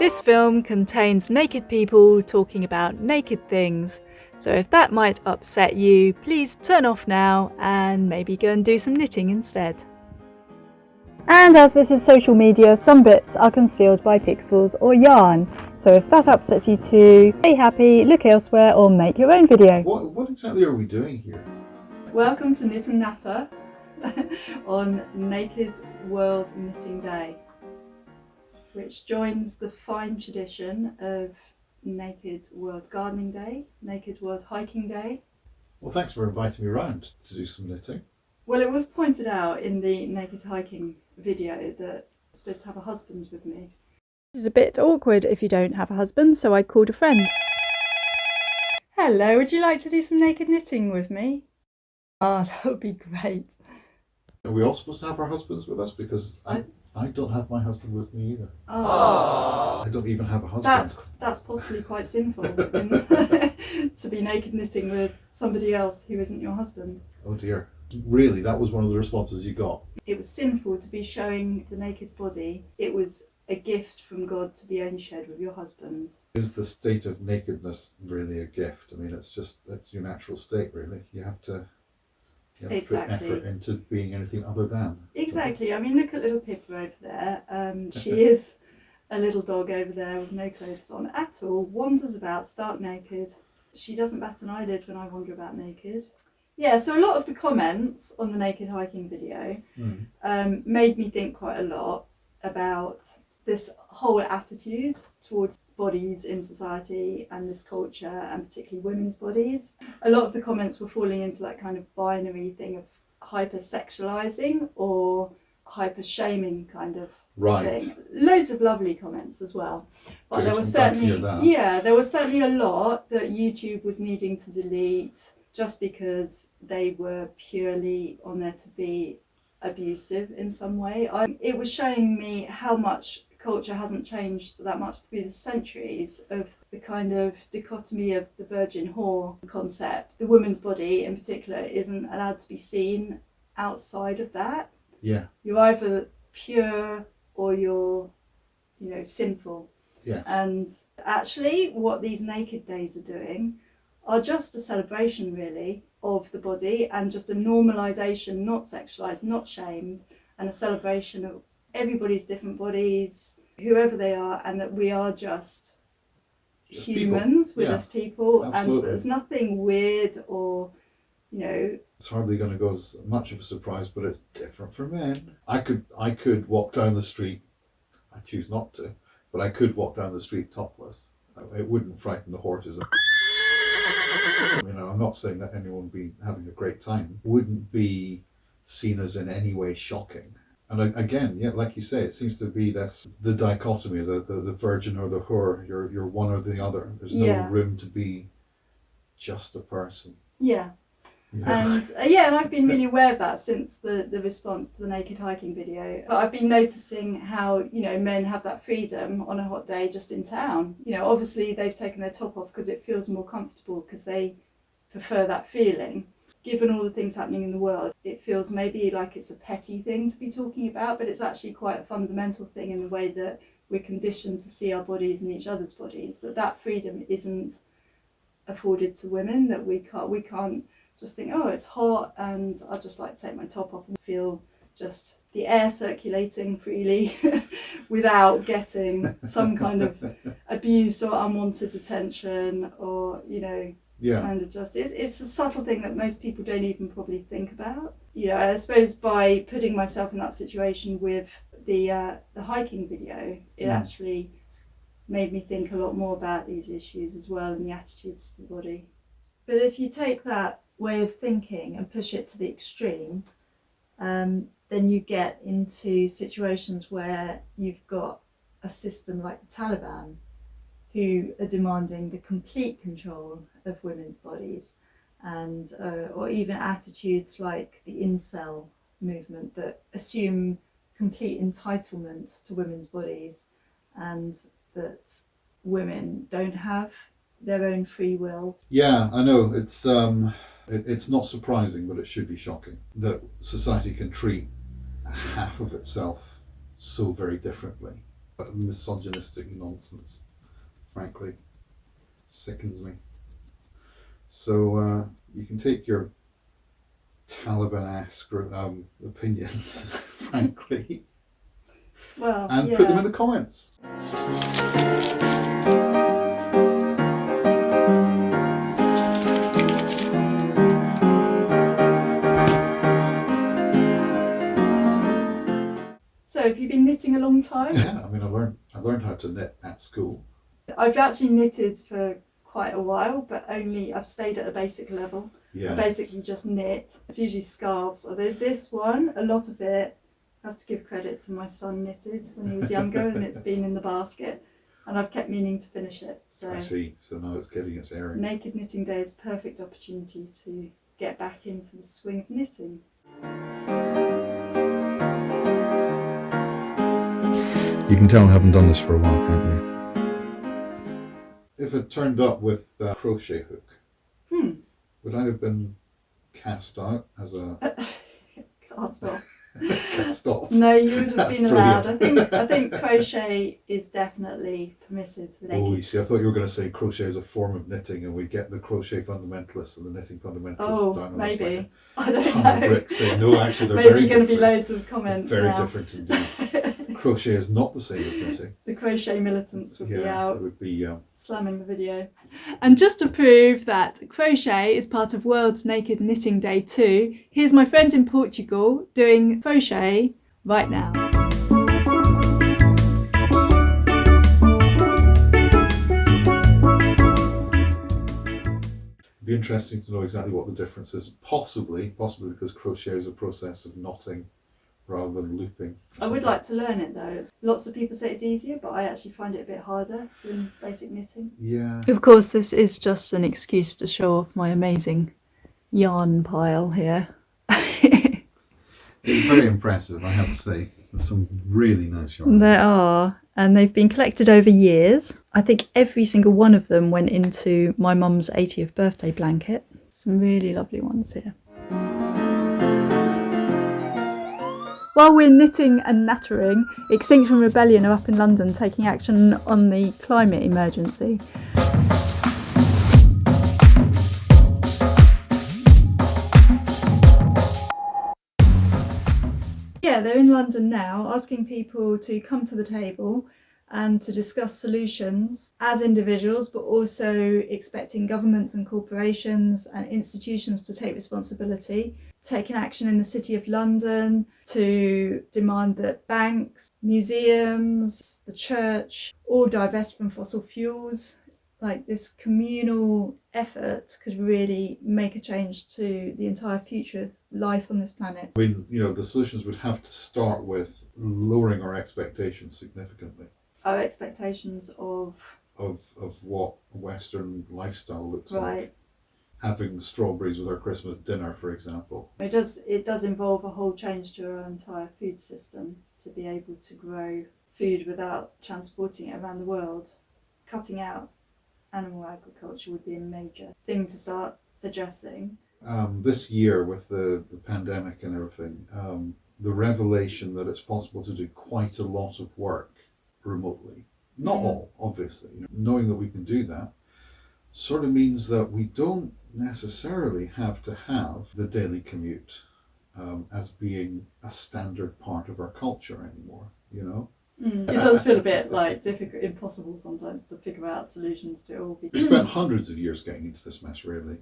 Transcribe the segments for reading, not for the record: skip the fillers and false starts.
This film contains naked people talking about naked things, so if that might upset you, please turn off now and maybe go and do some knitting instead. And as this is social media, some bits are concealed by pixels or yarn, so if that upsets you too, stay happy, look elsewhere or make your own video. What exactly are we doing here? Welcome to Knit and Natter on Naked World Knitting Day, which joins the fine tradition of Naked World Gardening Day, Naked World Hiking Day. Well, thanks for inviting me around to do some knitting. Well, it was pointed out in the Naked Hiking video that I'm supposed to have a husband with me. It's a bit awkward if you don't have a husband, so I called a friend. Hello, would you like to do some naked knitting with me? Oh, that would be great. Are we all supposed to have our husbands with us? Because I don't have my husband with me either. Oh. I don't even have a husband. That's possibly quite sinful to be naked knitting with somebody else who isn't your husband. Oh dear. Really, that was one of the responses you got? It was sinful to be showing the naked body. It was a gift from God to be only shared with your husband. Is the state of nakedness really a gift? I mean, it's your natural state, really. You have to put effort into being anything other than. Exactly. I mean, look at little Pippa over there. She is a little dog over there with no clothes on at all, wanders about stark naked. She doesn't bat an eyelid when I wander about naked. Yeah, so a lot of the comments on the naked hiking video made me think quite a lot about this whole attitude towards bodies in society and this culture, and particularly women's bodies. A lot of the comments were falling into that kind of binary thing of hyper-sexualising or hyper-shaming kind of thing. Loads of lovely comments as well. But there was certainly a lot that YouTube was needing to delete just because they were purely on there to be abusive in some way. It was showing me how much culture hasn't changed that much through the centuries, of the kind of dichotomy of the virgin whore concept. The woman's body in particular isn't allowed to be seen outside of that. Yeah. You're either pure or you're, sinful. Yes. And actually what these naked days are doing are just a celebration really of the body, and just a normalisation, not sexualised, not shamed, and a celebration of everybody's different bodies, whoever they are, and that we are just humans, we're just people. Absolutely. And there's nothing weird or, It's hardly going to go as much of a surprise, but it's different for men. I could walk down the street, I choose not to, but I could walk down the street topless. It wouldn't frighten the horses. I'm not saying that anyone would be having a great time. It wouldn't be seen as in any way shocking. And again, like you say, it seems to be the dichotomy, the virgin or the whore. You're one or the other. There's no room to be just a person. Yeah. And and I've been really aware of that since the response to the naked hiking video. But I've been noticing how, men have that freedom on a hot day just in town. Obviously they've taken their top off because it feels more comfortable, because they prefer that feeling. Given all the things happening in the world, it feels maybe like it's a petty thing to be talking about, but it's actually quite a fundamental thing in the way that we're conditioned to see our bodies and each other's bodies, that freedom isn't afforded to women, that we can't just think, oh, it's hot and I'd just like to take my top off and feel just the air circulating freely without getting some kind of abuse or unwanted attention, or, kind of just, it's a subtle thing that most people don't even probably think about. I suppose by putting myself in that situation with the hiking video, it actually made me think a lot more about these issues as well, and the attitudes to the body. But if you take that way of thinking and push it to the extreme, then you get into situations where you've got a system like the Taliban, who are demanding the complete control of women's bodies, and or even attitudes like the incel movement that assume complete entitlement to women's bodies, and that women don't have their own free will. Yeah, I know. It's not surprising, but it should be shocking that society can treat half of itself so very differently. Misogynistic nonsense, frankly, sickens me. So you can take your Taliban-esque opinions, frankly, Well, and yeah. put them in the comments. So have you been knitting a long time? Yeah, I mean, I learned how to knit at school. I've actually knitted for quite a while, but I've stayed at a basic level. Yeah. I basically just knit. It's usually scarves. Although this one, a lot of it, I have to give credit to my son knitted when he was younger, and it's been in the basket, and I've kept meaning to finish it. So I see. So now it's getting its airing. Naked Knitting Day is a perfect opportunity to get back into the swing of knitting. You can tell I haven't done this for a while, can't you? If it turned up with a crochet hook, would I have been cast out as a... Cast off. Cast off? No, you would have been allowed. Brilliant. I think crochet is definitely permitted with Oh, you naked. see, I thought you were going to say crochet is a form of knitting, and we get the crochet fundamentalists and the knitting fundamentalists down on us maybe. like I a don't ton know. of bricks saying, no, actually, they're Maybe very going to be different. loads of comments Very now. different indeed. Crochet is not the same as knitting. The crochet militants would be It out would be... slamming the video. And just to prove that crochet is part of World Naked Knitting Day too, here's my friend in Portugal doing crochet right now. It'd be interesting to know exactly what the difference is. Possibly because crochet is a process of knotting rather than looping. I would like to learn it though. Lots of people say it's easier, but I actually find it a bit harder than basic knitting. Yeah. Of course, this is just an excuse to show off my amazing yarn pile here. It's very impressive, I have to say. There's some really nice yarn. There are, and they've been collected over years. I think every single one of them went into my mum's 80th birthday blanket. Some really lovely ones here. While we're knitting and nattering, Extinction Rebellion are up in London taking action on the climate emergency. Yeah, they're in London now, asking people to come to the table and to discuss solutions as individuals, but also expecting governments and corporations and institutions to take responsibility, taking action in the City of London to demand that banks, museums, the church all divest from fossil fuels. Like, this communal effort could really make a change to the entire future of life on this planet. I mean, the solutions would have to start with lowering our expectations significantly. Our expectations of what a Western lifestyle looks right. like. Having strawberries with our Christmas dinner, for example. It does involve a whole change to our entire food system to be able to grow food without transporting it around the world. Cutting out animal agriculture would be a major thing to start addressing. This year, with the pandemic and everything, the revelation that it's possible to do quite a lot of work remotely. Not all, obviously. Knowing that we can do that sort of means that we don't necessarily have to have the daily commute as being a standard part of our culture anymore, It does feel a bit like difficult, impossible sometimes to figure out solutions to it all. We spent hundreds of years getting into this mess, really.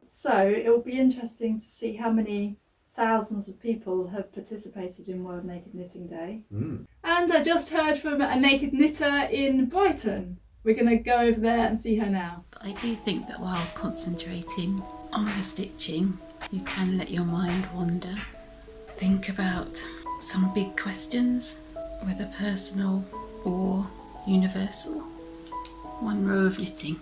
So it will be interesting to see how many thousands of people have participated in World Naked Knitting Day. And I just heard from a naked knitter in Brighton. We're going to go over there and see her now. I do think that while concentrating on the stitching, you can let your mind wander. Think about some big questions, whether personal or universal. One row of knitting.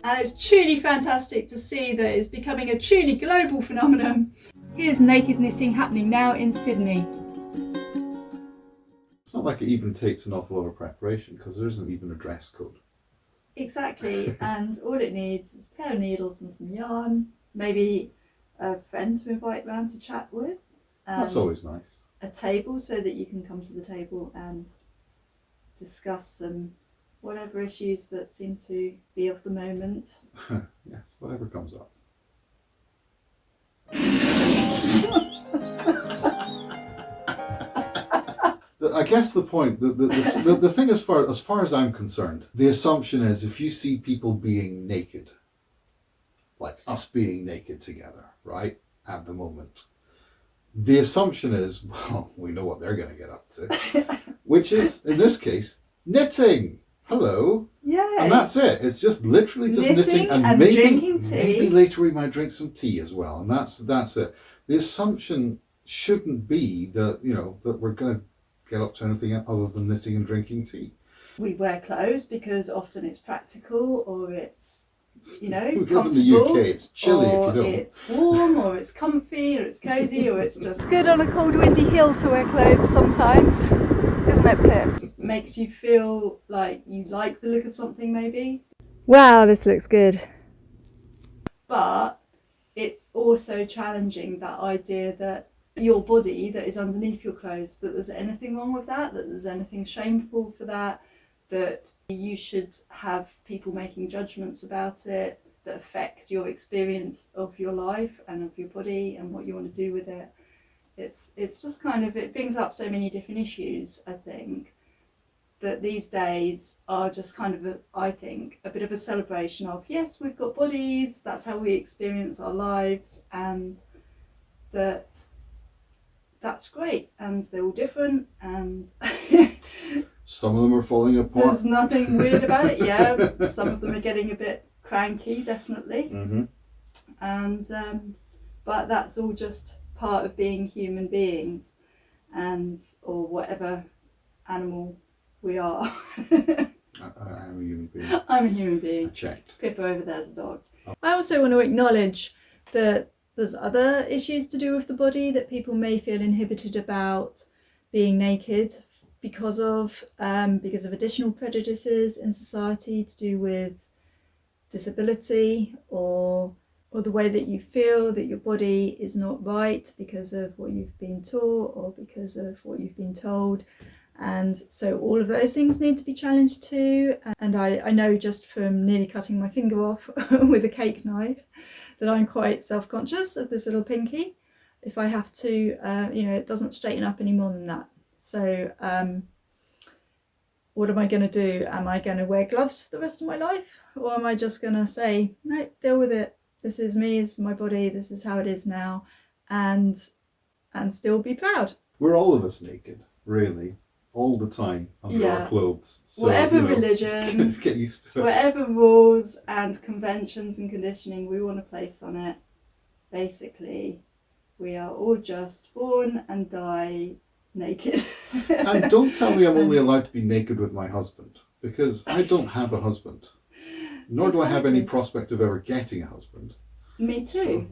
And it's truly fantastic to see that it's becoming a truly global phenomenon. Here's naked knitting happening now in Sydney. It's not like it even takes an awful lot of preparation because there isn't even a dress code. Exactly, and all it needs is a pair of needles and some yarn, maybe a friend to invite round to chat with. That's always nice. A table so that you can come to the table and discuss some whatever issues that seem to be of the moment. Yes, whatever comes up. I guess the point, the thing as far as I'm concerned, the assumption is if you see people being naked, like us being naked together, right, at the moment, the assumption is, well, we know what they're going to get up to, which is, in this case, knitting. Hello. Yeah. And that's it. It's just literally just knitting and drinking tea. Maybe later we might drink some tea as well. And that's it. The assumption shouldn't be that, that we're going to get up to anything other than knitting and drinking tea. We wear clothes because often it's practical, or it's, We live in comfortable. the UK, it's chilly if you or don't. it's warm, or it's comfy, or it's cosy, or it's just Good on a cold windy hill to wear clothes sometimes, isn't it, Pip? makes you feel like you like the look of something maybe. Wow, this looks good. But it's also challenging that idea that your body that is underneath your clothes, that there's anything wrong with that there's anything shameful for that you should have people making judgments about it that affect your experience of your life and of your body and what you want to do with it. It's just kind of, it brings up so many different issues, I think, that these days are just kind of, I think, a bit of a celebration of, yes, we've got bodies, that's how we experience our lives, and that's great, and they're all different, and Some of them are falling apart. there's nothing weird about it. Yeah, some of them are getting a bit cranky, definitely. Mm-hmm. And but that's all just part of being human beings, or whatever animal we are. I am a human being. I'm a human I being. checked. Pippa over there's a dog. I also want to acknowledge that there's other issues to do with the body that people may feel inhibited about being naked because of additional prejudices in society to do with disability or the way that you feel that your body is not right because of what you've been taught or because of what you've been told. And so all of those things need to be challenged too. And I know just from nearly cutting my finger off with a cake knife that I'm quite self-conscious of this little pinky. If I have to, it doesn't straighten up any more than that. So what am I going to do? Am I going to wear gloves for the rest of my life? Or am I just going to say, no, deal with it. This is me, this is my body, this is how it is now, and still be proud. We're all of us naked, really, all the time under our clothes. So, whatever religion, let's get used to it. whatever rules and conventions and conditioning we want to place on it, basically, we are all just born and die naked. And don't tell me I'm only allowed to be naked with my husband, because I don't have a husband. Nor do I have any prospect of ever getting a husband. Me too.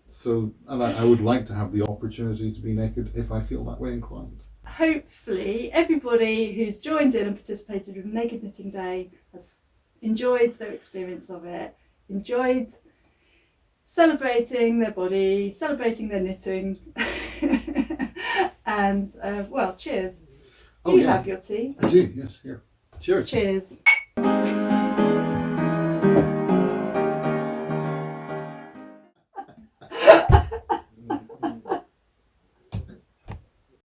So, and I would like to have the opportunity to be naked if I feel that way inclined. Hopefully everybody who's joined in and participated with Naked Knitting Day has enjoyed their experience of it, enjoyed celebrating their body, celebrating their knitting, and cheers. Do you have your tea? I do, yes, here. Cheers. Cheers.